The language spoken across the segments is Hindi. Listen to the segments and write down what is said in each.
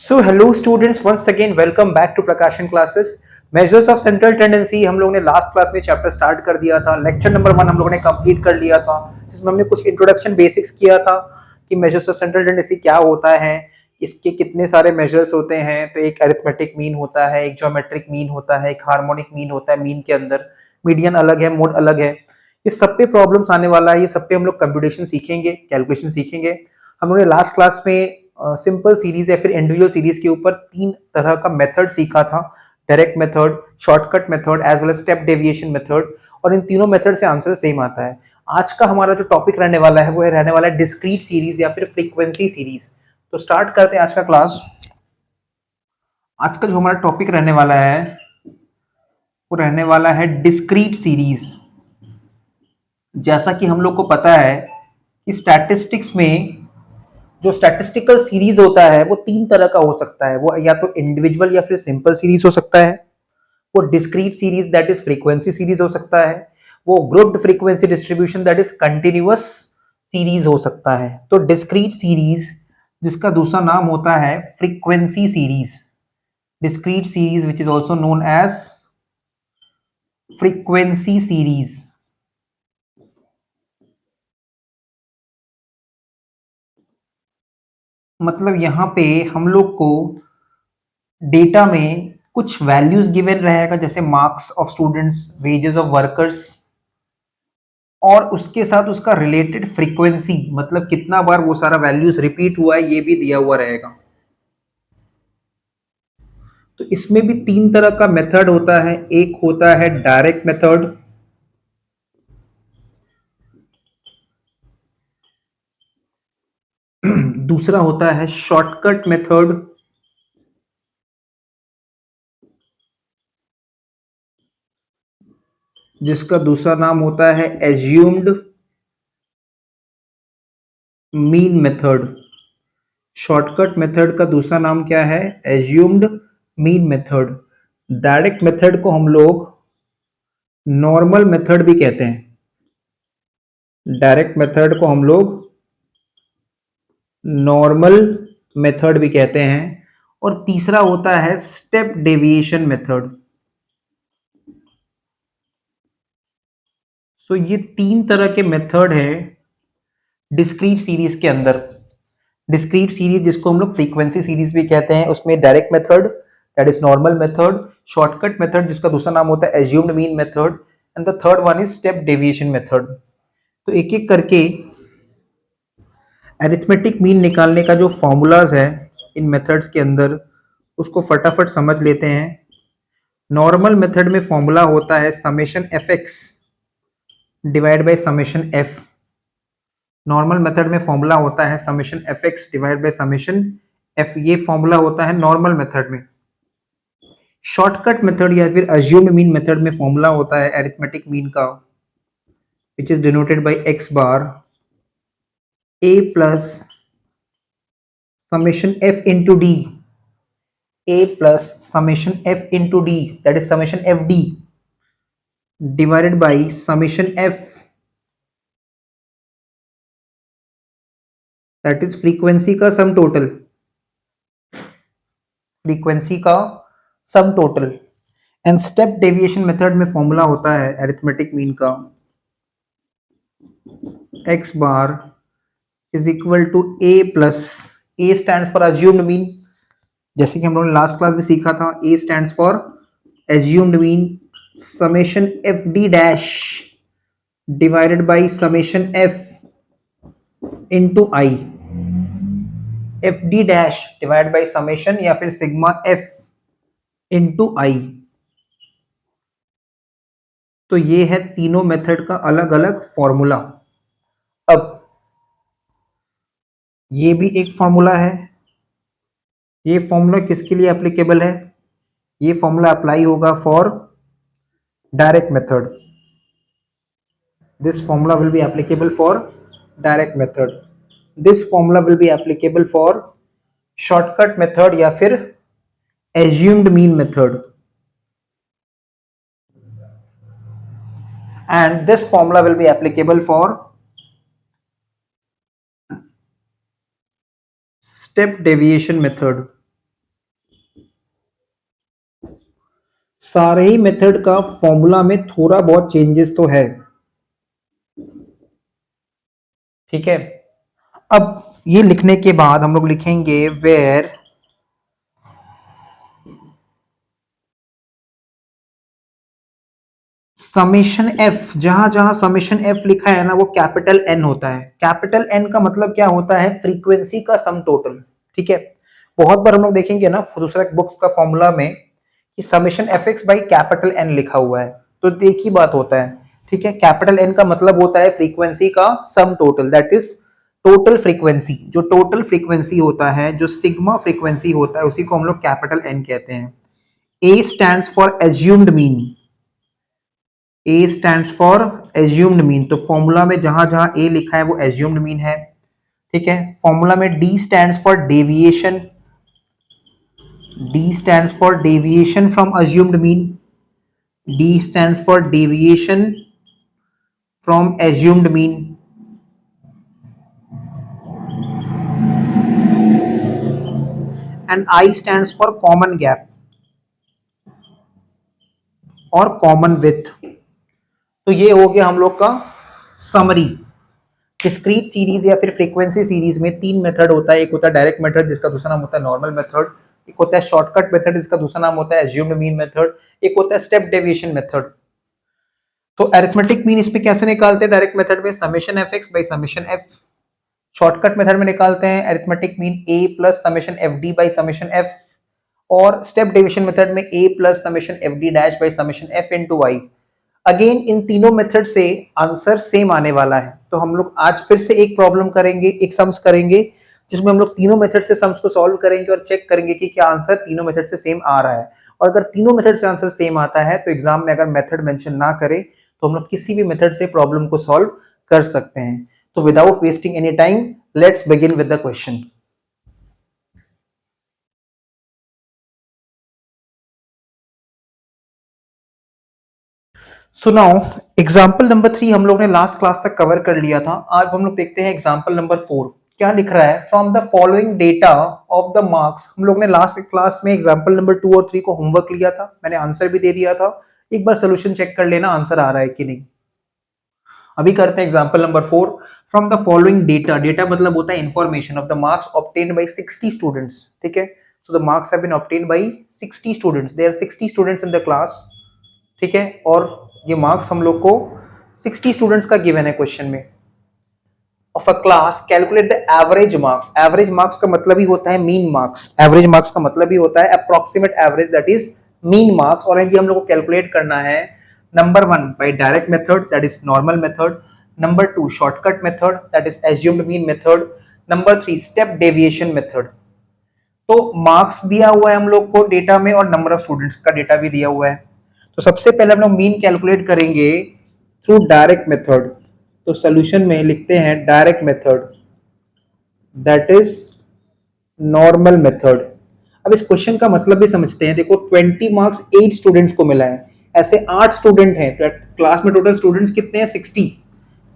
So hello students, once again welcome back to Prakashan classes. Measures of central tendency हम लोगों ने लास्ट क्लास में चैप्टर स्टार्ट कर दिया था। लेक्चर नंबर 1 हम लोगों ने कंप्लीट कर लिया था, जिसमें हमने कुछ इंट्रोडक्शन बेसिक्स किया था कि मेजर्स ऑफ सेंट्रल टेंडेंसी क्या होता है, इसके कितने सारे मेजर्स होते हैं। तो एक अरिथमेटिक मीन होता है, एक ज्योमेट्रिक मीन होता है, एक हार्मोनिक मीन होता है। मीन के अंदर मीडियन अलग है, मोड अलग है। ये सब पे प्रॉब्लम्स आने वाला है, ये सब पे हम लोग कंप्यूटेशन सीखेंगे, कैलकुलेशन सीखेंगे। हम लोगों ने लास्ट क्लास में सिंपल सीरीज या फिर इंडिविजुअल सीरीज के ऊपर 3 तरह का मेथड सीखा था। Direct method, shortcut method as well as step deviation method. और इन तीनों मेथड से आंसर सेम आता है। आज का हमारा जो टॉपिक रहने वाला है वो रहने वाला है डिस्क्रीट सीरीज या फिर फ्रीक्वेंसी सीरीज। तो स्टार्ट करते हैं आज का क्लास। आज का जो हमारा टॉपिक रहने वाला है वो रहने वाला है डिस्क्रीट सीरीज। जैसा कि हम लोग को पता है कि स्टैटिस्टिक्स में जो स्टैटिस्टिकल सीरीज होता है वो 3 तरह का हो सकता है। वो या तो इंडिविजुअल या फिर सिंपल सीरीज हो सकता है, वो discrete series that is frequency series हो सकता है, वो grouped frequency distribution that is continuous series हो सकता है। तो डिस्क्रीट सीरीज, जिसका दूसरा नाम होता है frequency series, discrete series which is also known as frequency series. मतलब यहां पे हम लोग को डेटा में कुछ वैल्यूज गिवन रहेगा, जैसे marks of students, wages of workers, और उसके साथ उसका रिलेटेड फ्रीक्वेंसी, मतलब कितना बार वो सारा वैल्यूज रिपीट हुआ है ये भी दिया हुआ रहेगा। तो इसमें भी 3 तरह का मेथड होता है। एक होता है डायरेक्ट मेथड, दूसरा होता है शॉर्टकट मेथड, जिसका दूसरा नाम होता है assumed mean method. Shortcut method का दूसरा नाम क्या है? Assumed mean method. Direct method को हम लोग नॉर्मल मेथड भी कहते हैं। डायरेक्ट मेथड को हम लोग नॉर्मल मेथड भी कहते हैं। और तीसरा होता है स्टेप डेविएशन मेथड। सो ये 3 तरह के मेथड है डिस्क्रीट सीरीज के अंदर। डिस्क्रीट सीरीज, जिसको हम लोग फ्रीक्वेंसी सीरीज भी कहते हैं, उसमें direct method that is normal method, shortcut method जिसका दूसरा नाम होता है assumed mean method, and the third one is step deviation method. तो एक एक करके अरिथमेटिक मीन निकालने का जो फॉर्मूलाज है इन मेथड्स के अंदर, उसको फटाफट समझ लेते हैं। नॉर्मल मेथड में फॉर्मूला होता है summation F x divide by summation F. Normal method में फॉर्मूला होता है summation F x divide by summation F. ये फॉर्मूला होता है नॉर्मल मेथड में। शॉर्टकट मेथड या फिर अज्यूम्ड मीन मेथड में फॉर्मूला होता है अरिथमेटिक मीन का, विच is denoted by x bar A plus summation F into D, a plus summation f into d, that is summation fd divided by summation f, that is frequency का sum total, frequency का sum total। And step deviation method में फॉर्मूला होता है अरिथमेटिक मीन का x bar is equal to a plus, a stands for assumed mean, जैसे कि हम लोगों ने लास्ट क्लास में सीखा था। a stands for assumed mean, summation F D dash divided by summation F into I, F D dash divide by summation या फिर सिग्मा एफ इंटू आई। तो ये है तीनों मेथड का अलग अलग फॉर्मूला। अब ये भी एक फॉर्मूला है। ये फॉर्मूला किसके लिए एप्लीकेबल है? ये फॉर्मूला अप्लाई होगा for direct method. This formula will be applicable for direct method. This formula will be applicable for shortcut method या फिर assumed mean method, and this formula will be applicable for step deviation method। सारे ही मेथड का फॉर्मूला में थोड़ा बहुत चेंजेस तो है, ठीक है। अब ये लिखने के बाद हम लोग लिखेंगे वेयर समेशन एफ, जहां जहां समेशन एफ लिखा है ना वो कैपिटल एन होता है। कैपिटल एन का मतलब क्या होता है? फ्रीक्वेंसी का सम टोटल, ठीक है। बहुत बार हम लोग देखेंगे ना दूसरा बुक्स का फॉर्मूला में कि summation F X by capital N लिखा हुआ है, तो एक ही बात होता है, ठीक है। कैपिटल एन का मतलब होता है फ्रीक्वेंसी का sum total, that is total frequency. जो टोटल फ्रीक्वेंसी होता है, जो सिग्मा फ्रीक्वेंसी होता है, उसी को हम लोग कैपिटल एन कहते हैं। ए stands for assumed mean, A stands for assumed mean, तो फॉर्मूला में जहां जहां ए लिखा है वो एज्यूम्ड मीन है, ठीक है। फॉर्मूला में D stands for deviation, D stands for deviation from assumed mean, D stands for deviation from assumed mean. And I stands for common gap और कॉमन विथ। तो ये हो गया हम लोग का समरी। डिस्क्रीट सीरीज या फिर फ्रीक्वेंसी सीरीज में तीन मेथड होता है, एक होता है डायरेक्ट मेथड जिसका दूसरा नाम होता है नॉर्मल मेथड, एक होता है शॉर्टकट मेथड जिसका दूसरा नाम होता है एज्यूम्ड मीन मेथड, एक होता है स्टेप डेविएशन मेथड। तो अरिथमेटिक मीन इसमें कैसे निकालते हैं? डायरेक्ट मेथड में summation F X by summation F. Shortcut method में निकालते हैं arithmetic mean A plus summation F D by summation F, और स्टेप डेविएशन मेथड में A plus summation F D dash by summation F into Y. Again इन तीनों मेथड से आंसर सेम आने वाला है, तो हम लोग आज फिर से एक प्रॉब्लम करेंगे, एक सम्स करेंगे जिसमें हम लोग तीनों मेथड से सम्स को सॉल्व करेंगे और चेक करेंगे कि क्या आंसर तीनों मेथड से सेम आ रहा है। और अगर तीनों मेथड से आंसर सेम आता है तो एग्जाम में अगर मेथड मेंशन ना करे तो हम लोग किसी भी मेथड से प्रॉब्लम को सॉल्व कर सकते हैं। तो without wasting any time let's begin with the question. So now example number 3 हम लोग ने लास्ट क्लास तक कवर कर लिया था। आज हम लोग देखते हैं एग्जाम्पल नंबर 4 क्या लिख रहा है। From the following data of the marks, हम लोग ने लास्ट क्लास में एग्जाम्पल नंबर 2 और 3 को होमवर्क लिया था, मैंने आंसर भी दे दिया था। एक बार सोल्यूशन चेक कर लेना आंसर आ रहा है कि नहीं। अभी करते हैं example number 4। From the following data, data मतलब होता है information of the marks obtained by 60 students, ठीक है। So the marks have been obtained by 60 students, there are 60 students in the class, ठीक है। और ये मार्क्स हम लोग को 60 स्टूडेंट्स का गिवन है क्वेश्चन में। Of a class calculate the average marks, average marks का मतलब ही होता है मीन मार्क्स, एवरेज मार्क्स का मतलब ही होता है approximate average that is mean marks. और ये हम लोग को कैलकुलेट करना है number 1 by direct method that is normal method, number 2 shortcut method that is assumed mean method, number 3 step deviation method. तो मार्क्स दिया हुआ है हम लोग को डेटा में और नंबर ऑफ स्टूडेंट्स का डेटा भी दिया हुआ है। तो सबसे पहले हम लोग मीन कैलकुलेट करेंगे थ्रू डायरेक्ट मेथड। तो सॉल्यूशन में लिखते हैं direct method that is normal method. अब इस क्वेश्चन का मतलब भी समझते हैं। देखो 20 मार्क्स 8 स्टूडेंट्स को मिला है, ऐसे 8 स्टूडेंट हैं, तो क्लास में टोटल स्टूडेंट्स कितने हैं? 60।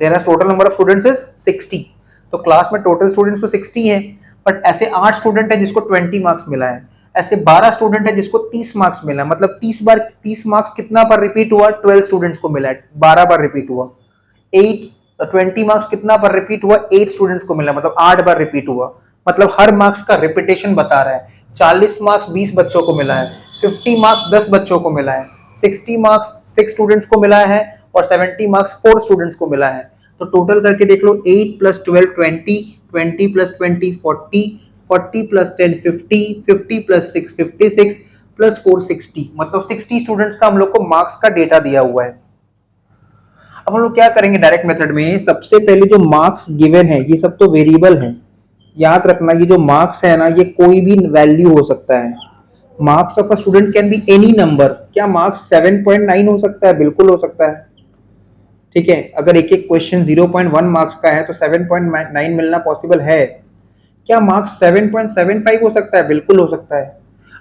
There are total number of students is 60। तो क्लास में टोटल स्टूडेंट्स तो 60 हैं, बट ऐसे 8 स्टूडेंट है जिसको 20 मार्क्स मिला है, ऐसे 12 स्टूडेंट है जिसको 30 मार्क्स मिला है। मतलब 30 बार 30 मार्क्स कितना बार रिपीट हुआ? 12 स्टूडेंट्स को मिला है, 12 बार रिपीट हुआ। 20 मार्क्स कितना बार रिपीट हुआ? 8 स्टूडेंट्स को मिला, मतलब 8 बार रिपीट हुआ। मतलब हर मार्क्स का रिपीटेशन बता रहा है। 40 मार्क्स 20 बच्चों को मिला है, 50 मार्क्स 10 बच्चों को मिला है, 60 मार्क्स 6 स्टूडेंट्स को मिला है और 70 मार्क्स 4 स्टूडेंट्स को मिला है। तो टोटल करके देख लो 8 plus 12 20, 20 plus 20 40, 40 plus 10 50, 50 plus 6 56 plus 4 60, मतलब 60 स्टूडेंट्स का हम लोग को मार्क्स का डेटा दिया हुआ है। अब हम लोग क्या करेंगे डायरेक्ट मेथड में, सबसे पहले जो मार्क्स गिवन है ये सब तो वेरिएबल है, याद रखना ये जो मार्क्स है ना ये कोई भी वैल्यू हो सकता है। Marks of a student can be any number. क्या मार्क्स 7.9 हो सकता है? बिल्कुल हो सकता है, ठीक है। अगर एक एक क्वेश्चन 0.1 मार्क्स का है तो 7.9 मिलना पॉसिबल है। क्या मार्क्स 7.75 हो सकता है? बिल्कुल हो सकता है।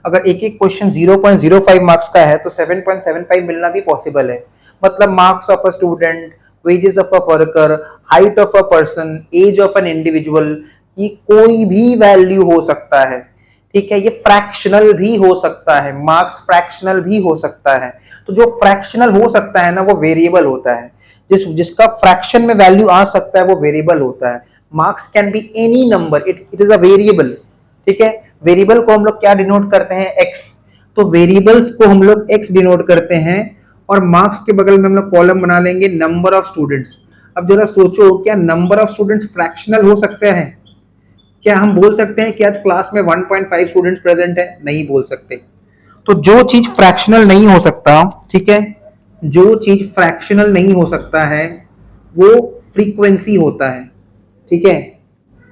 अगर एक एक क्वेश्चन 0.05 मार्क्स का है तो 7.75 मिलना भी पॉसिबल है। मतलब marks of a student, wages of a worker, height of a person, age of an individual, ये कोई भी वैल्यू हो सकता है। ठीक है, ये फ्रैक्शनल भी हो सकता है, मार्क्स फ्रैक्शनल भी हो सकता है। तो जो फ्रैक्शनल हो सकता है ना वो वेरिएबल होता है, जिसका फ्रैक्शन में वैल्यू आ सकता है वो वेरिएबल होता है। Marks can be any number, it is a variable. ठीक है, वेरिएबल को हम लोग क्या डिनोट करते हैं, एक्स। तो वेरिएबल्स को हम लोग एक्स डिनोट करते हैं, और मार्क्स के बगल में हम लोग कॉलम बना लेंगे नंबर ऑफ स्टूडेंट्स। अब जरा सोचो, क्या नंबर ऑफ स्टूडेंट्स फ्रैक्शनल हो सकते हैं? क्या हम बोल सकते हैं कि आज क्लास में 1.5 स्टूडेंट्स प्रेजेंट है? नहीं बोल सकते। तो जो चीज फ्रैक्शनल नहीं हो सकता, ठीक है, जो चीज फ्रैक्शनल नहीं हो सकता है वो फ्रीक्वेंसी होता है। ठीक है,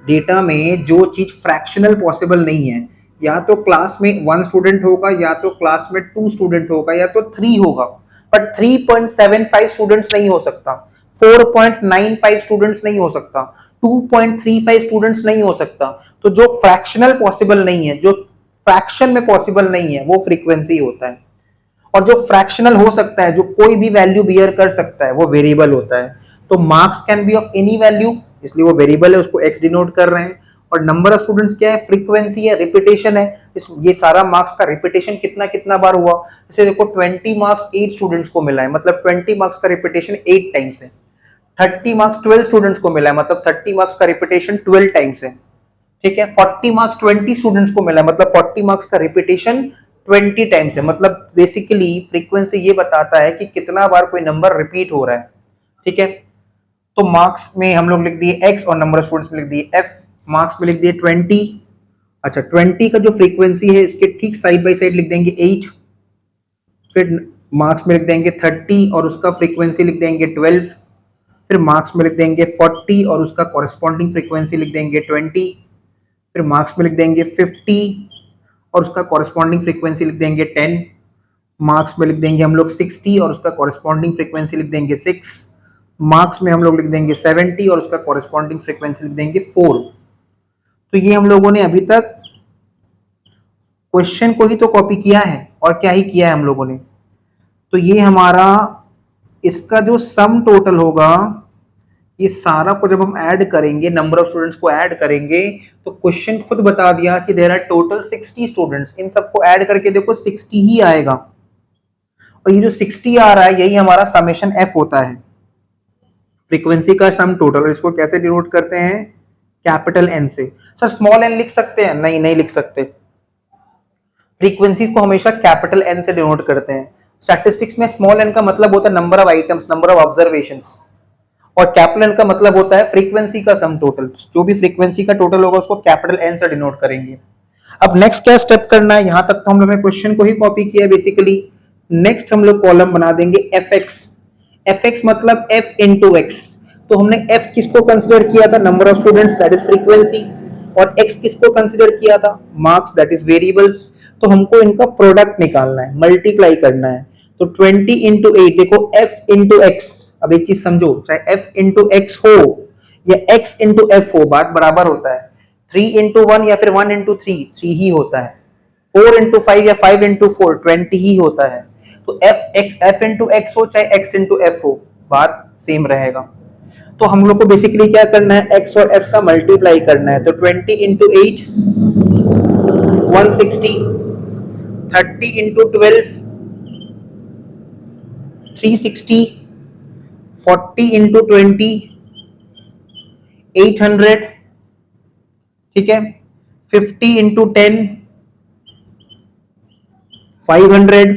डेटा में जो चीज फ्रैक्शनल पॉसिबल नहीं है, या तो क्लास में 1 स्टूडेंट होगा, या तो क्लास में 2 स्टूडेंट होगा, या तो 3 होगा, बट 3.75 स्टूडेंट्स नहीं हो सकता, 4.95 स्टूडेंट्स नहीं हो सकता, 2.35 स्टूडेंट्स नहीं हो सकता। तो जो फ्रैक्शनल पॉसिबल नहीं है, जो फ्रैक्शन में पॉसिबल नहीं है, वो फ्रीक्वेंसी होता है। और जो फ्रैक्शनल हो सकता है, जो कोई भी वैल्यू बियर कर सकता है, वो वेरिएबल होता है। तो marks can be of any value, इसलिए वो वेरिएबल है, उसको एक्स डिनोट कर रहे हैं। और नंबर ऑफ स्टूडेंट्स क्या है, फ्रीक्वेंसी है, रिपीटेशन है। ये सारा मार्क्स का रिपीटेशन कितना कितना बार हुआ, जैसे देखो 20 मार्क्स 8 स्टूडेंट्स को मिला है, मतलब 20 मार्क्स का रिपीटेशन 8 टाइम्स है। 30 मार्क्स 12 स्टूडेंट्स को मिला है, मतलब 30 मार्क्स का रिपीटेशन 12 टाइम्स है। ठीक है, 40 मार्क्स 20 स्टूडेंट्स को मिला है, मतलब 40 मार्क्स का रिपीटेशन 20 टाइम्स है। मतलब बेसिकली फ्रीक्वेंसी ये बताता है कि कितना बार कोई नंबर रिपीट हो रहा है। ठीक है, तो मार्क्स में हम लोग लिख दिए एक्स, और नंबर ऑफ स्टूडेंट्स में लिख दिए एफ। मार्क्स में लिख दिए 20। अच्छा, 20 का जो फ्रीक्वेंसी है इसके ठीक साइड बाई साइड लिख देंगे 8। फिर मार्क्स में लिख देंगे 30 और उसका फ्रीक्वेंसी लिख देंगे 12। फिर मार्क्स में लिख देंगे 40 और उसका कॉरेस्पॉन्डिंग फ्रीक्वेंसी लिख देंगे 20। फिर मार्क्स में लिख देंगे 50 और उसका कॉरेस्पॉन्डिंग फ्रीक्वेंसी लिख देंगे 10। मार्क्स में लिख देंगे हम लोग 60 और उसका कॉरेस्पॉन्डिंग फ्रीक्वेंसी लिख देंगे 6। मार्क्स में हम लोग लिख देंगे 70 और उसका कॉरेस्पॉन्डिंग फ्रीक्वेंसी लिख देंगे 4। तो ये हम लोगों ने अभी तक क्वेश्चन को ही तो कॉपी किया है, और क्या ही किया है हम लोगों ने। तो ये हमारा, इसका जो सम टोटल होगा, ये सारा को जब हम ऐड करेंगे, नंबर ऑफ स्टूडेंट्स को ऐड करेंगे, तो क्वेश्चन खुद बता दिया कि देयर आर टोटल 60 स्टूडेंट्स। इन सबको ऐड करके देखो 60 ही आएगा, और ये जो 60 आ रहा है यही हमारा समेशन एफ होता है, फ्रीक्वेंसी का सम टोटल। इसको कैसे डिनोट करते हैं, कैपिटल एन से। सर स्मॉल एन लिख सकते हैं? नहीं, नहीं लिख सकते। फ्रीक्वेंसी को हमेशा कैपिटल एन से डिनोट करते हैं। स्टैटिस्टिक्स में स्मॉल एन का मतलब होता है number of items, number of observations, और कैपिटल एन का मतलब होता है फ्रीक्वेंसी का सम टोटल। जो भी फ्रीक्वेंसी का टोटल होगा उसको कैपिटल एन से डिनोट करेंगे। अब नेक्स्ट क्या स्टेप करना है, यहां तक तो हम लोग ने क्वेश्चन को ही कॉपी किया है बेसिकली। नेक्स्ट हम लोग कॉलम बना देंगे एफ एक्स। एफ एक्स मतलब एफ इंटू एक्स। तो हमने एफ किसको कंसिडर किया था, number of students, that is frequency, और एक्स किसको कंसिडर किया था, मार्क्स, दैट इज वेरिएबल्स। तो हमको इनका प्रोडक्ट निकालना है, मल्टीप्लाई करना है। तो 20 इंटू 8, देखो एफ इंटू एक्स। अब एक चीज समझो, चाहे एफ इंटू एक्स हो या एक्स इंटू एफ हो, बात बराबर होता है। 3 इंटू 1 या फिर 1 इंटू 3, 3 ही होता है। 4 इंटू 5 या 5 इंटू 4, 20 ही होता है। तो एफ इंटू एक्स हो चाहे एक्स इंटू एफ हो, बात सेम रहेगा। तो हम लोग को बेसिकली क्या करना है, एक्स और एफ का मल्टीप्लाई करना है। तो 20 इंटू 8 160, 30 इंटू 12 360, 40 इंटू 20 800, ठीक है, 50 इंटू 10 500,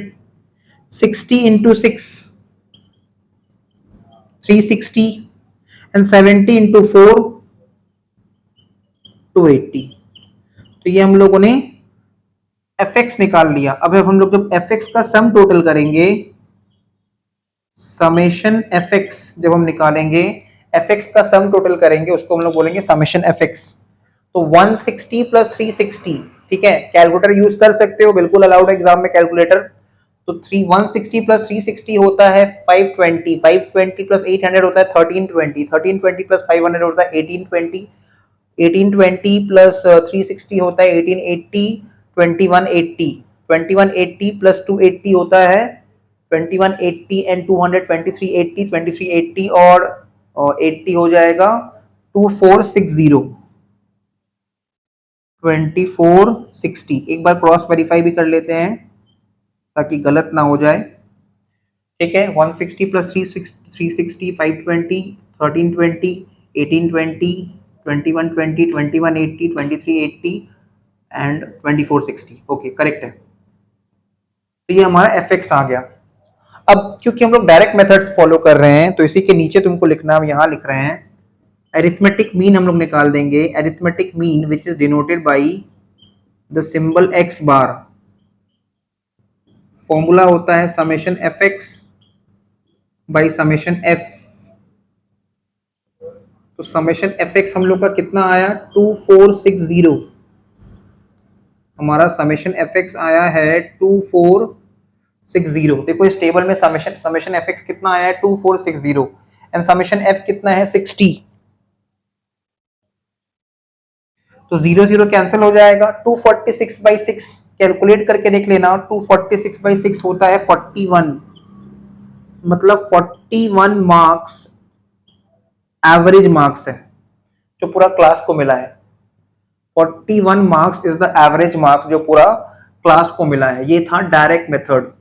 60 इंटू 6 360, एंड 70 इंटू 4 280। तो ये हम लोगों ने एफ एक्स निकाल लिया। अब हम लोग जब एफ एक्स का सम टोटल करेंगे, समेशन एफ एक्स जब हम निकालेंगे, एफ एक्स का सम टोटल करेंगे, उसको हम लोग बोलेंगे समेशन एफ एक्स। तो 160 प्लस 360, ठीक है, कैलकुलेटर यूज कर सकते हो, बिल्कुल अलाउड है एग्जाम में कैलकुलेटर। तो 160 प्लस 360 होता है 520, 520 प्लस 800 होता है 1320, 1320 प्लस 500 होता है 1820, 1820 प्लस 360 होता है 1880, 2180, 2180 प्लस 280 होता है 2180 एंड 200 2380, 2380 और 80 हो जाएगा 2460। 2460। एक बार क्रॉस वेरीफाई भी कर लेते हैं ताकि गलत ना हो जाए। ठीक है, 160 प्लस 360 520 1320 1820 2120 2180 2380 एंड 2460। ओके, करेक्ट है। तो ये हमारा एफ एक्स आ गया। अब क्योंकि हम लोग डायरेक्ट मेथड्स फॉलो कर रहे हैं तो इसी के नीचे तुमको लिखना, हम यहां लिख रहे हैं अरिथमेटिक मीन हम लोग निकाल देंगे। Arithmetic mean which is denoted by the symbol x bar. Formula होता है summation F X by summation F. तो समेशन एफ एक्स हम लोग का कितना आया, 2460। हमारा समेशन एफ एक्स आया है 2460। देखो इस टेबल में समेशन एफ एक्स कितना आया है 2460 एंड समेशन एफ कितना है 60। तो 0 0 कैंसिल हो जाएगा। 246/6 कैलकुलेट करके देख लेना। 246/6 होता है 41, मतलब 41 मार्क्स एवरेज मार्क्स है जो पूरा क्लास को मिला है। 41 marks is the average marks जो पूरा क्लास को मिला है। ये था डायरेक्ट मेथड।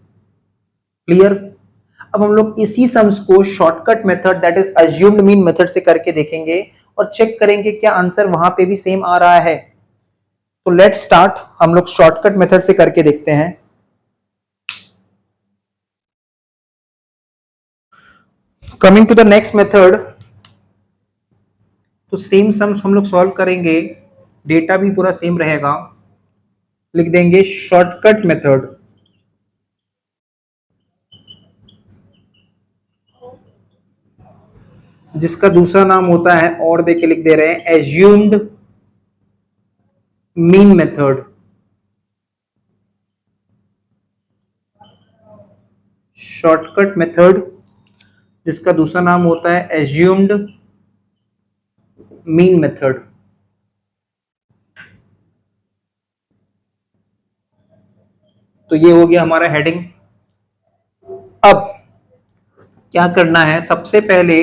क्लियर। अब हम लोग इसी सम्स को shortcut method that is assumed mean method से करके देखेंगे और चेक करेंगे क्या आंसर वहां पे भी सेम आ रहा है। तो लेट्स स्टार्ट। हम लोग शॉर्टकट मेथड से करके देखते हैं। Coming to the next method, तो सेम सम्स हम लोग सॉल्व करेंगे, डेटा भी पूरा सेम रहेगा। लिख देंगे शॉर्टकट मेथड, जिसका दूसरा नाम होता है, और देके लिख दे रहे हैं, assumed mean method. Shortcut method जिसका दूसरा नाम होता है एज्यूम्ड मीन मेथड। तो ये हो गया हमारा हेडिंग। अब क्या करना है, सबसे पहले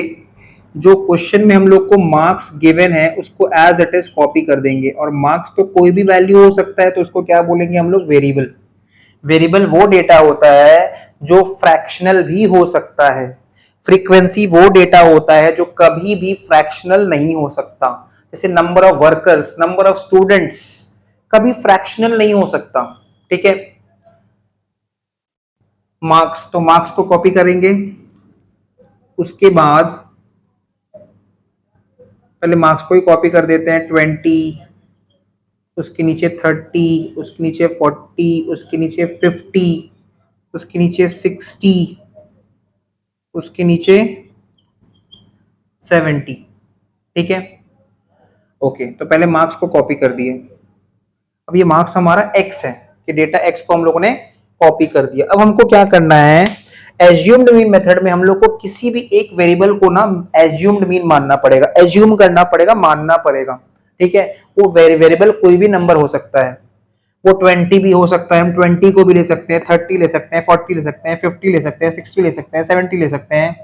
जो क्वेश्चन में हम लोग को मार्क्स गिवन है उसको एज इट इज कॉपी कर देंगे। और मार्क्स तो कोई भी वैल्यू हो सकता है, तो उसको क्या बोलेंगे हम लोग, वेरिएबल। वेरिएबल वो डेटा होता है जो फ्रैक्शनल भी हो सकता है। फ्रीक्वेंसी वो डेटा होता है जो कभी भी फ्रैक्शनल नहीं हो सकता। जैसे number of workers, number of students, कभी फ्रैक्शनल नहीं हो सकता। ठीक है। मार्क्स, तो मार्क्स को कॉपी करेंगे। उसके बाद पहले मार्क्स को ही कॉपी कर देते हैं। 20, उसके नीचे 30, उसके नीचे 40, उसके नीचे 50, उसके नीचे 60, उसके नीचे 70। ठीक है। ओके, तो पहले मार्क्स को कॉपी कर दिए। अब ये मार्क्स हमारा एक्स है कि डेटा एक्स को हम लोगों ने कॉपी कर दिया। अब हमको क्या करना है, एज्यूम्ड मीन मेथड में हम लोग को किसी भी एक वेरिएबल को ना एज्यूम्ड मीन मानना पड़ेगा, एज्यूम करना पड़ेगा, मानना पड़ेगा। ठीक है। वो वेरिएबल कोई भी नंबर हो सकता है। वो 20 भी हो सकता है, हम 20 को भी ले सकते हैं, 30 ले सकते हैं, 40 ले सकते हैं, 50 ले सकते हैं, 60 ले सकते हैं, 70 ले सकते हैं।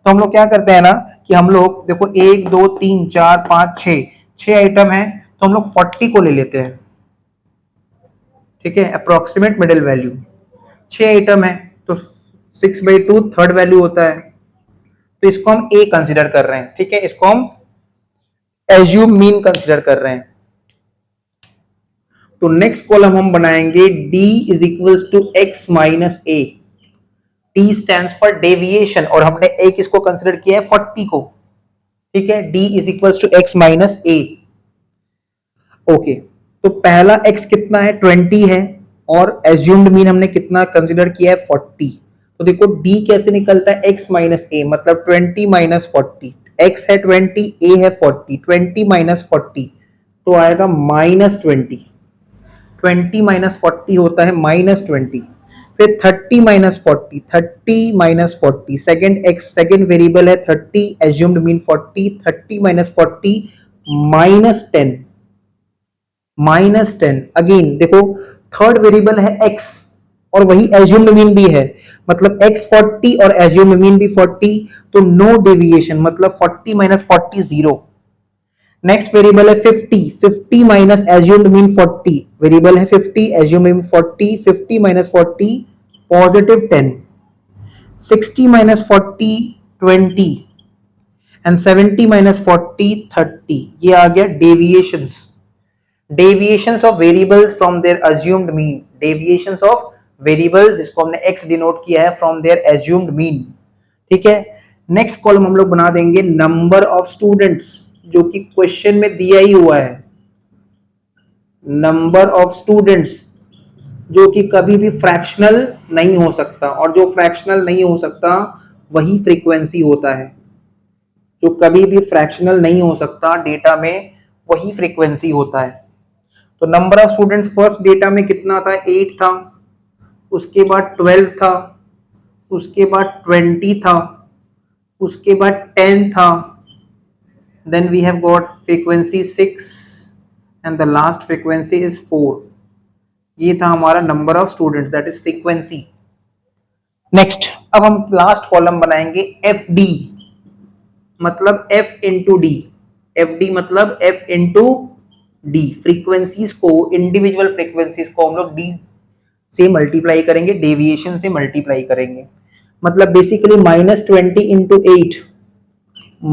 तो हम लोग क्या करते हैं ना कि हम लोग देखो 1 2 3 4 5 6 आइटम है, तो हम लोग 40 को ले लेते हैं। ठीक है, अप्रोक्सीमेट मिडिल वैल्यू। 6 आइटम है तो 6/2 थर्ड वैल्यू होता है, तो इसको हम ए कंसिडर कर रहे हैं। ठीक है, इसको हम एज्यूम मीन कंसिडर कर रहे हैं। तो नेक्स्ट कॉलम हम बनाएंगे d is equals to x minus A. d stands for deviation और हमने a किसको कंसिडर किया है, 40 को। ठीक है, d is equals to x minus A. Okay, तो पहला x कितना है, 20 है, और एज्यूम्ड मीन हमने कितना कंसिडर किया है, 40। तो देखो d कैसे निकलता है, x माइनस ए, मतलब 20 माइनस 40। x है 20, a है 40, 20 माइनस 40 तो आएगा -20। 20 माइनस 40 होता है -20। फिर 30 minus 40, 30 minus 40, second x, second variable है 30, एज्यूम्ड मीन 40, 30 माइनस 40 -10, -10। अगेन देखो थर्ड वेरिएबल है x और वही एज्यूम्ड मीन भी है, मतलब x 40 और एज्यूम्ड मीन भी 40, तो नो डेविएशन, मतलब 40 माइनस 40 0। नेक्स्ट वेरिएबल है 50, 50 माइनस एज्यूम्ड मीन 40, वेरिएबल है 50, assumed mean 40, 50 minus 40 positive 10, 60 minus 40 20 and 70 minus 40 30। ये आ गया deviations, deviations of variables from their assumed mean, deviations of variable जिसको हमने x डिनोट किया है फ्रॉम देयर अज्यूम्ड मीन। ठीक है, नेक्स्ट कॉलम हम लोग बना देंगे नंबर ऑफ स्टूडेंट्स, जो कि क्वेश्चन में दिया ही हुआ है, नंबर ऑफ स्टूडेंट्स जो कि कभी भी फ्रैक्शनल नहीं हो सकता, और जो फ्रैक्शनल नहीं हो सकता वही फ्रीक्वेंसी होता है, जो कभी भी फ्रैक्शनल नहीं हो सकता डेटा में वही फ्रीक्वेंसी होता है। तो number of students first data में कितना था, 8 था, उसके बाद 12 था, उसके बाद 20 था, उसके बाद 10 था, then we have got frequency 6 and the last frequency is 4। ये था हमारा number of students, that is frequency. Next अब हम लास्ट कॉलम बनाएंगे एफ डी, मतलब F into D, F D मतलब एफ इंटू डी, फ्रीक्वेंसीज को, इंडिविजुअल फ्रीक्वेंसीज को हम लोग डी से मल्टीप्लाई करेंगे, डेविएशन से मल्टीप्लाई करेंगे। मतलब basically -20 into 8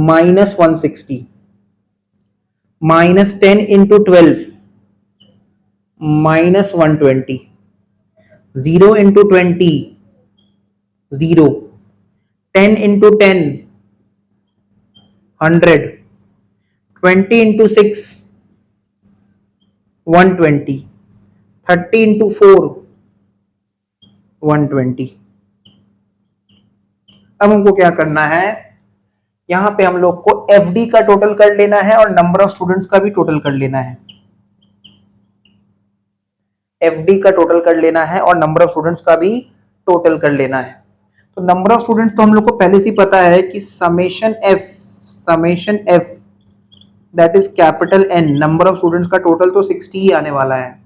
-160, -10 into 12 -120, 0 into 20 0, 10 into 10 100, 20 into 6 120, 30 into 4 120। अब हमको क्या करना है, यहां पे हम लोग को एफडी का टोटल कर लेना है और नंबर ऑफ स्टूडेंट्स का भी टोटल कर लेना है, एफडी का टोटल कर लेना है और नंबर ऑफ स्टूडेंट्स का भी टोटल कर लेना है। तो नंबर ऑफ स्टूडेंट्स तो हम लोग को पहले से ही पता है कि summation F that is capital N, number of students का टोटल तो 60 ही आने वाला है।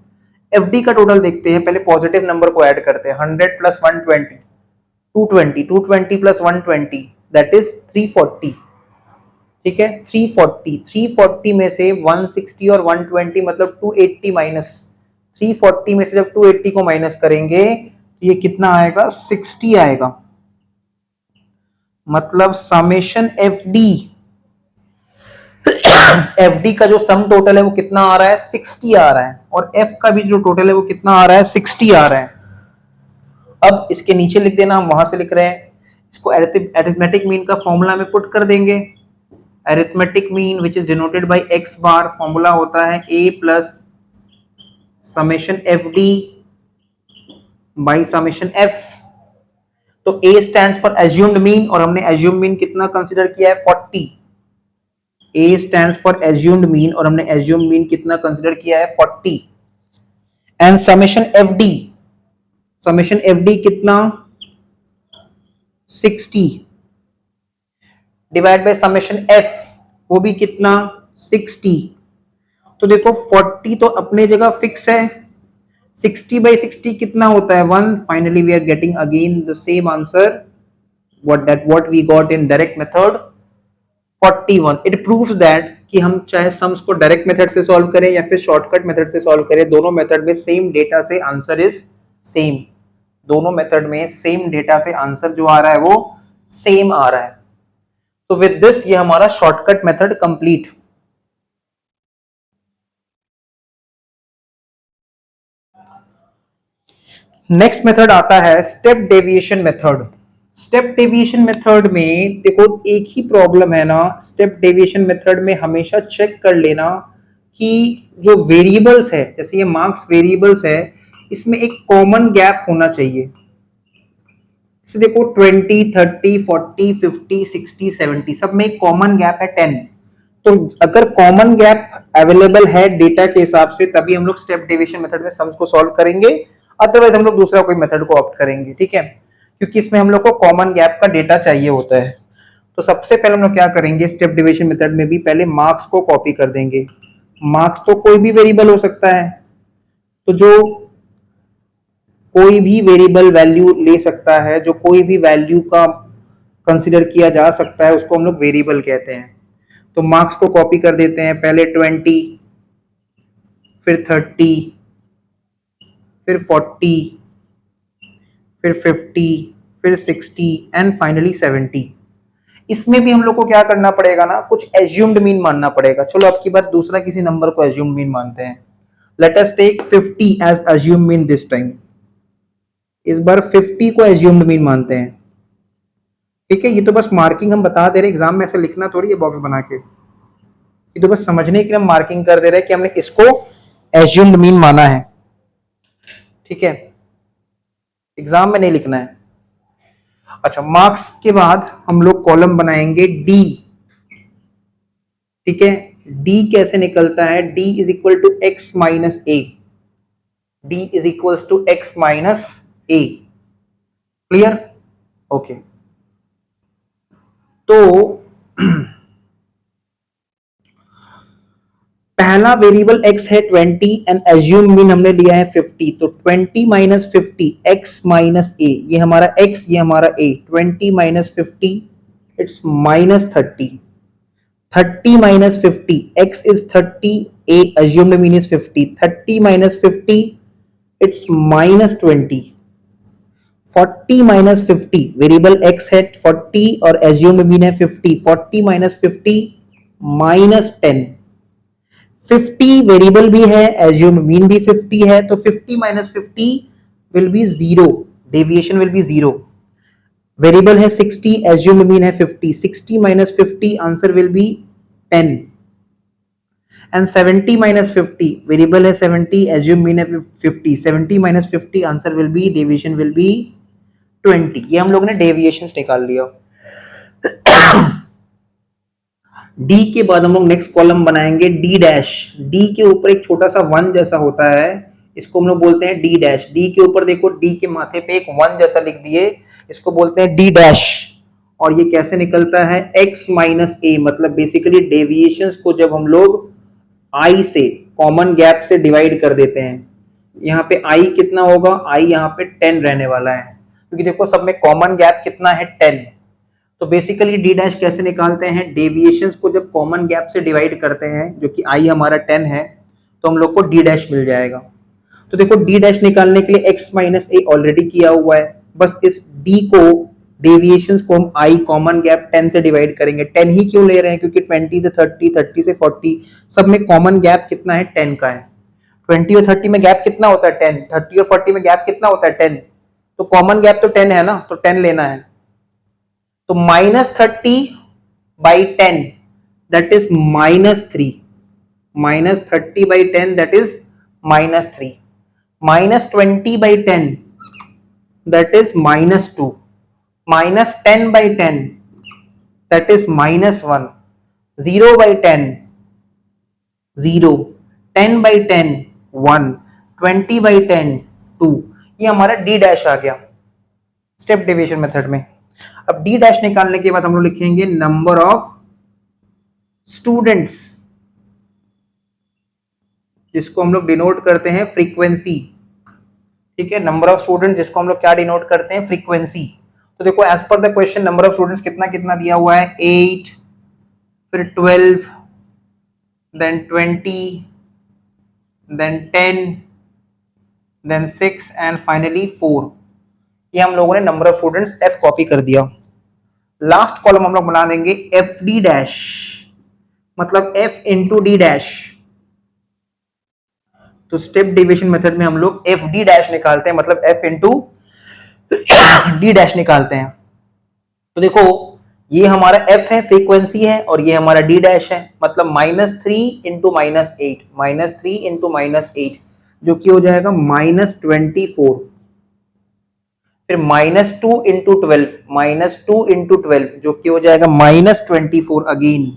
एफडी का टोटल देखते हैं, पहले पॉजिटिव नंबर को ऐड करते हैं, 100 प्लस 120 220, 220 प्लस 120 दैट इज 340। ठीक है, 340 में से 160 और 120 मतलब 280 माइनस, 340 में से जब 280 को माइनस करेंगे तो ये कितना आएगा, 60 आएगा। मतलब समेशन एफडी का जो सम टोटल है वो कितना आ रहा है, 60 आ रहा है, और एफ का भी जो टोटल है वो कितना आ रहा है, 60 आ रहा है। अब इसके नीचे लिख देना, हम वहां से लिख रहे हैं, इसको अरिथमेटिक मीन का फॉर्मूला में पुट कर देंगे। Arithmetic mean which is denoted by X bar, formula होता है A plus summation F D by summation F. तो A stands for assumed mean, और हमने एज्यूम्ड मीन कितना कंसिडर किया है, 40। A stands for assumed mean और हमने एज्यूम्ड मीन कितना कंसिडर किया है, 40। एंड समेशन एफ डी कितना, 60 डिवाइड बाय समेशन एफ, वो भी कितना, 60। तो देखो 40 तो अपने जगह फिक्स है, 60 by 60 कितना होता है, 1। Finally we are getting again the same answer what we got in direct method, 41। It proves that कि हम चाहे सम्स को डायरेक्ट मेथड से सॉल्व करें या फिर शॉर्टकट मेथड से सॉल्व करें, दोनों मेथड में सेम डेटा से आंसर इज सेम, दोनों मेथड में सेम डेटा से आंसर जो आ रहा है वो सेम आ रहा है। तो विद दिस ये हमारा shortcut method complete. Next method आता है step deviation method. Step deviation method में देखो एक ही प्रॉब्लम है ना, स्टेप डेविएशन मेथड में हमेशा चेक कर लेना कि जो वेरिएबल्स है, जैसे ये मार्क्स वेरिएबल्स है, इसमें एक कॉमन गैप होना चाहिए। इसे देखो 20, 30, 40, 50, 60, 70 सब में एक कॉमन गैप है 10। तो अगर कॉमन गैप अवेलेबल है डेटा के हिसाब से तभी हम लोग स्टेप डेविएशन मेथड में सम्स को सॉल्व करेंगे, अदरवाइज हम लोग दूसरा कोई मेथड को ऑप्ट करेंगे। ठीक है, क्योंकि इसमें हम लोग को कॉमन गैप का डेटा चाहिए होता है। तो सबसे पहले हम लोग क्या करेंगे, स्टेप डेविएशन मेथड में भी पहले मार्क्स को कॉपी कर देंगे। मार्क्स तो कोई भी वेरिएबल हो सकता है, तो जो कोई भी वेरिएबल वैल्यू ले सकता है, जो कोई भी वैल्यू का कंसिडर किया जा सकता है, उसको हम लोग वेरिएबल कहते हैं। तो मार्क्स को कॉपी कर देते हैं, पहले 20, फिर 30, फिर 40, फिर 50, फिर 60 एंड फाइनली 70। इसमें भी हम लोग को क्या करना पड़ेगा ना, कुछ एज्यूम्ड मीन मानना पड़ेगा। चलो आपकी बात, दूसरा किसी नंबर को एज्यूम्ड मीन मानते हैं। Let us take 50 as assumed mean this time. इस बार 50 को एज्यूम्ड मीन मानते हैं। ठीक है, ये तो बस मार्किंग हम बता दे रहे, एग्जाम में ऐसे लिखना थोड़ी है बॉक्स बना के, ये तो बस समझने के लिए हम मार्किंग कर दे रहे हैं कि हमने इसको एज्यूम्ड मीन माना है। ठीक है, एग्जाम में नहीं लिखना है। अच्छा, मार्क्स के बाद हम लोग कॉलम बनाएंगे डी। ठीक है, डी कैसे निकलता है, D is equal to X minus A, D is equal to X minus A. Clear? Okay, तो पहला वेरिएबल x है 20 एंड एज्यूम मीन हमने लिया है 50, तो 20 माइनस 50 x माइनस a, ये हमारा x, ये हमारा a। 20 minus 50 it's minus 30, 30 minus 50 x is 30, a assumed mean is 50, 30 minus 50 it's minus 20, 40 minus 50 variable x है 40 और एज्यूम्ड मीन है 50, 40 माइनस 50 माइनस 10, 50 वेरिएबल भी है, एज्यूम मीन भी 50 है, तो 50 minus 50 will be 0, deviation will be 0। Variable है 60, एज्यूम मीन है 50, 60 minus 50 answer will be 10 and 70 minus 50 variable है 70, एज्यूम मीन है 50, 70 minus 50 answer will be, deviation will be 20। ये हम लोग ने डेविएशंस निकाल लिया। डी के बाद हम लोग नेक्स्ट कॉलम बनाएंगे डी डैश। डी के ऊपर एक छोटा सा वन जैसा होता है, इसको हम लोग बोलते हैं डी डैश। डी के ऊपर देखो, डी के माथे पे एक वन जैसा लिख दिए, इसको बोलते हैं डी डैश। और ये कैसे निकलता है, x माइनस ए, मतलब बेसिकली डेविएशंस को जब हम लोग i से कॉमन गैप से डिवाइड कर देते हैं, यहाँ पे i कितना होगा, i यहाँ पे 10 रहने वाला है, क्योंकि देखो सब में कॉमन गैप कितना है 10। तो बेसिकली डी डैश कैसे निकालते हैं, डेविएशंस को जब कॉमन गैप से डिवाइड करते हैं, जो कि आई हमारा 10 है, तो हम लोग को डी डैश मिल जाएगा। तो देखो डी डैश निकालने के लिए x माइनस ए ऑलरेडी किया हुआ है, बस इस d को डेविएशंस को हम i कॉमन गैप 10 से डिवाइड करेंगे। 10 ही क्यों ले रहे हैं, क्योंकि 20 से 30, 30 से 40 सब में कॉमन गैप कितना है, 10 का है। 20 और 30 में गैप कितना होता है, 10। 30 और 40 में गैप कितना होता है, 10। तो कॉमन गैप तो 10 है ना, तो 10 लेना है। तो minus 30 by 10 that is minus 3, minus 30 by 10 that is minus 3, minus 20 by 10 that is minus 2, minus 10 by 10 that is minus 1, 0 by 10 0, 10 by 10 1, 20 by 10 2। ये हमारा डी डैश आ गया स्टेप डेविएशन मेथड में। अब डी डैश निकालने के बाद हम लोग लिखेंगे नंबर ऑफ स्टूडेंट्स, जिसको हम लोग डिनोट करते हैं फ्रीक्वेंसी। ठीक है, नंबर ऑफ स्टूडेंट जिसको हम लोग क्या डिनोट करते हैं, फ्रीक्वेंसी। तो देखो as per the question number of students कितना कितना दिया हुआ है, 8, फिर 12, then 20, then 10, then 6 and finally 4। ये हम लोगों ने number of students F copy कर दिया। लास्ट कॉलम हम लोग बना देंगे एफ डी डैश, मतलब एफ इंटू डी डैश। तो स्टेप डेविएशन मेथड में हम लोग एफ डी डैश निकालते हैं, मतलब एफ इंटू डी डैश निकालते हैं। तो देखो ये हमारा एफ है, फ्रीक्वेंसी है, और ये हमारा डी डैश है, मतलब -3 इंटू -8, -3 इंटू -8 जो कि हो जाएगा -24, फिर -2 इंटू 12, -2 इंटू 12 जो कि हो जाएगा -24 अगेन,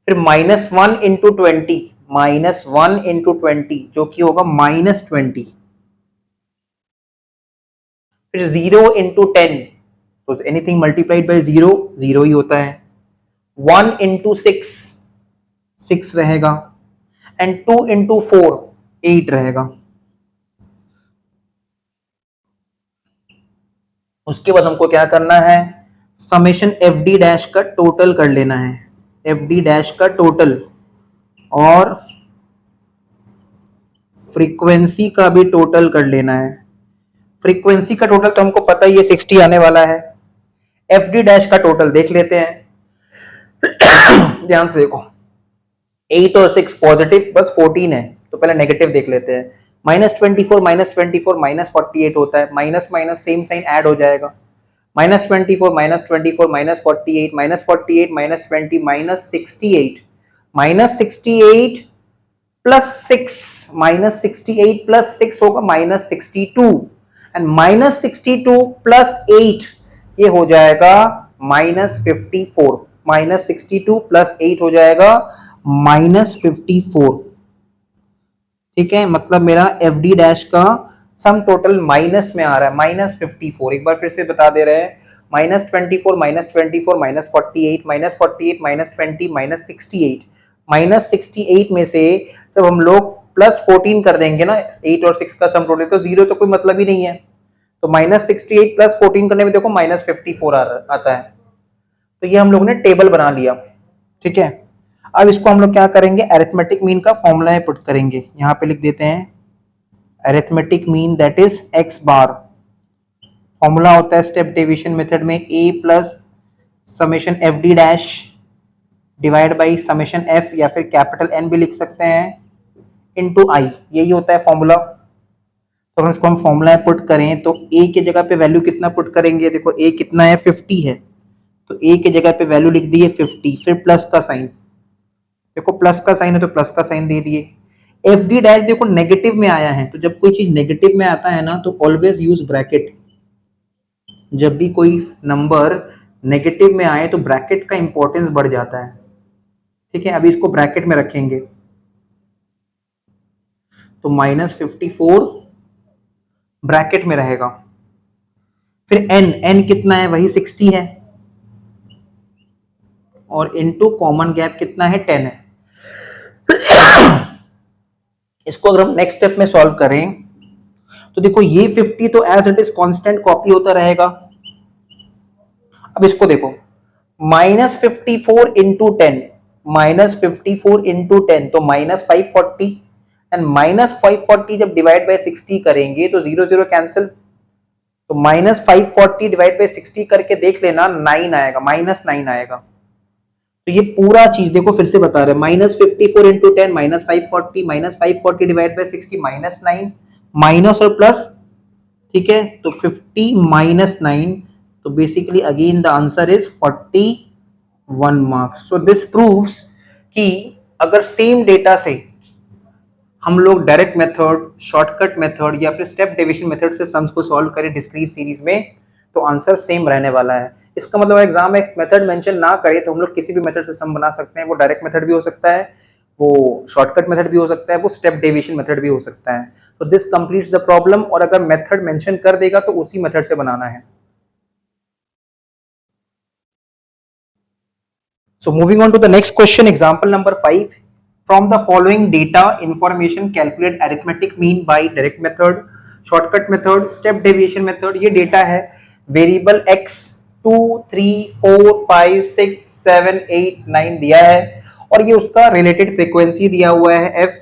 फिर -1 इंटू 20, -1 इंटू 20 जो कि होगा -20, फिर 0 इंटू 10, तो एनीथिंग मल्टीप्लाइड बाय 0 0 ही होता है। 1 इंटू 6 6 रहेगा, एंड 2 इंटू 4 8 रहेगा। उसके बाद हमको क्या करना है, समेशन एफ डी डैश का टोटल कर लेना है, एफ डी डैश का टोटल, और फ्रीक्वेंसी का भी टोटल कर लेना है। फ्रीक्वेंसी का टोटल तो हमको पता ही है 60 आने वाला है। एफ डी डैश का टोटल देख लेते हैं। ध्यान से देखो, 8 और 6 पॉजिटिव, बस 14 है, तो पहले नेगेटिव देख लेते हैं। -24 -48 होता है, minus minus same sign add हो जाएगा। -24 -24 -48 -48 -20 -68 -68 प्लस 6 -68 प्लस 6 होगा -62 एंड -62 प्लस 8 ये हो जाएगा -54। -62 प्लस 8 हो जाएगा -54। ठीक है, मतलब मेरा एफ डी डैश का सम टोटल माइनस में आ रहा है, -54। एक बार फिर से बता दे रहे हैं, -24 -24 -48 -48 -20 -68 -68 में से जब हम लोग +14 कर देंगे ना, 8 और 6 का सम टोटल, तो 0 तो कोई मतलब ही नहीं है। तो -68 प्लस 14 करने में देखो -54 आता है। तो ये हम लोगों ने टेबल बना लिया। ठीक है, अब इसको हम लोग क्या करेंगे, अरिथमेटिक मीन का फॉर्मूला में पुट करेंगे। यहाँ पे लिख देते हैं arithmetic mean that is x bar. Formula होता है स्टेप डेविएशन मेथड में a plus summation F D dash divide by summation f, या फिर कैपिटल N भी लिख सकते हैं, इनटू i। यही होता है फॉर्मूला। तो हम इसको हम फॉर्मूला में पुट करें तो a की जगह पे वैल्यू कितना पुट करेंगे, देखो a कितना है 50 है, तो a की जगह पे वैल्यू लिख दिए 50, फिर प्लस का साइन, देखो प्लस का साइन है तो प्लस का साइन दे दिए। एफ डी डैश देखो नेगेटिव में आया है, तो जब कोई चीज नेगेटिव में आता है ना तो ऑलवेज यूज ब्रैकेट। जब भी कोई नंबर नेगेटिव में आए तो ब्रैकेट का इंपॉर्टेंस बढ़ जाता है। ठीक है, अभी इसको ब्रैकेट में रखेंगे तो -54 ब्रैकेट में रहेगा। फिर n कितना है, वही 60 है, और इनटू कॉमन गैप कितना है, 10 है। इसको अगर हम नेक्स्ट स्टेप में सॉल्व करें तो देखो ये 50 तो as it is constant copy होता रहेगा। अब इसको देखो, -54 इंटू 10, -54 इंटू 10 तो -540, एंड -540 जब डिवाइड बाय 60 करेंगे तो 0 0 कैंसिल, तो -540 डिवाइड बाय 60 करके देख लेना, 9 आएगा, -9 आएगा। तो ये पूरा चीज देखो फिर से बता रहे हैं, -54 इंटू 10 -540 -540 डिवाइड बाय 60 -9, माइनस और प्लस। ठीक है, तो 50 -9, तो basically again the answer is 41 marks. So this proves कि अगर सेम डेटा से हम लोग डायरेक्ट मेथड, शॉर्टकट मेथड या फिर स्टेप डेविएशन मेथड से सम्स को सॉल्व करें डिस्क्रीट सीरीज में, तो आंसर सेम रहने वाला है। इसका मतलब एग्जाम में मेथड मेंशन ना करे तो हम लोग किसी भी मेथड से सम बना सकते हैं। वो डायरेक्ट मेथड भी हो सकता है, वो शॉर्टकट मेथड भी हो सकता है, वो स्टेप डेविएशन मेथड भी हो सकता है। So this completes the problem. और अगर मेथड मेंशन कर देगा तो उसी मेथड से बनाना है। So moving on to the next question, example number 5. From the following data, information, calculate arithmetic mean by direct method, shortcut method, step deviation method. ये data है variable x 2 3 4 5 6 7 8 9 दिया है, और ये उसका related frequency दिया हुआ है f।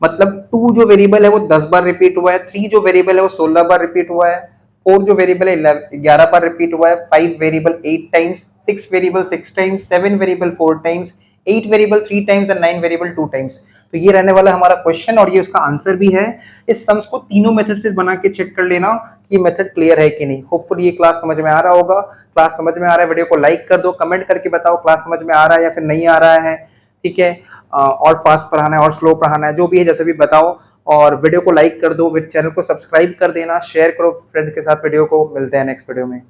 मतलब 2 जो वेरिएबल है वो 10 बार रिपीट हुआ है, 3 जो वेरिएबल है वो 16 बार रिपीट हुआ है, 4 जो वेरिएबल है 11 बार रिपीट हुआ है, 5 variable 8 times, 6 variable 6 times, 7 variable 4 times, 8 variable 3 times and 9 variable 2 times. तो ये रहने वाला हमारा क्वेश्चन, और ये उसका आंसर भी है। इस सम्स को तीनों मेथड से बना के चेक कर लेना कि ये मेथड क्लियर है कि नहीं। होपफुली ये क्लास समझ में आ रहा होगा। क्लास समझ में आ रहा है, वीडियो को लाइक कर दो, कमेंट करके बताओ क्लास समझ में आ रहा है या फिर नहीं आ रहा है। ठीक है, और फास्ट पढ़ाना है और स्लो पढ़ाना है, जो भी है जैसे भी बताओ। और वीडियो को लाइक कर दो, चैनल को सब्सक्राइब कर देना, शेयर करो फ्रेंड के साथ वीडियो को। मिलते हैं नेक्स्ट वीडियो में।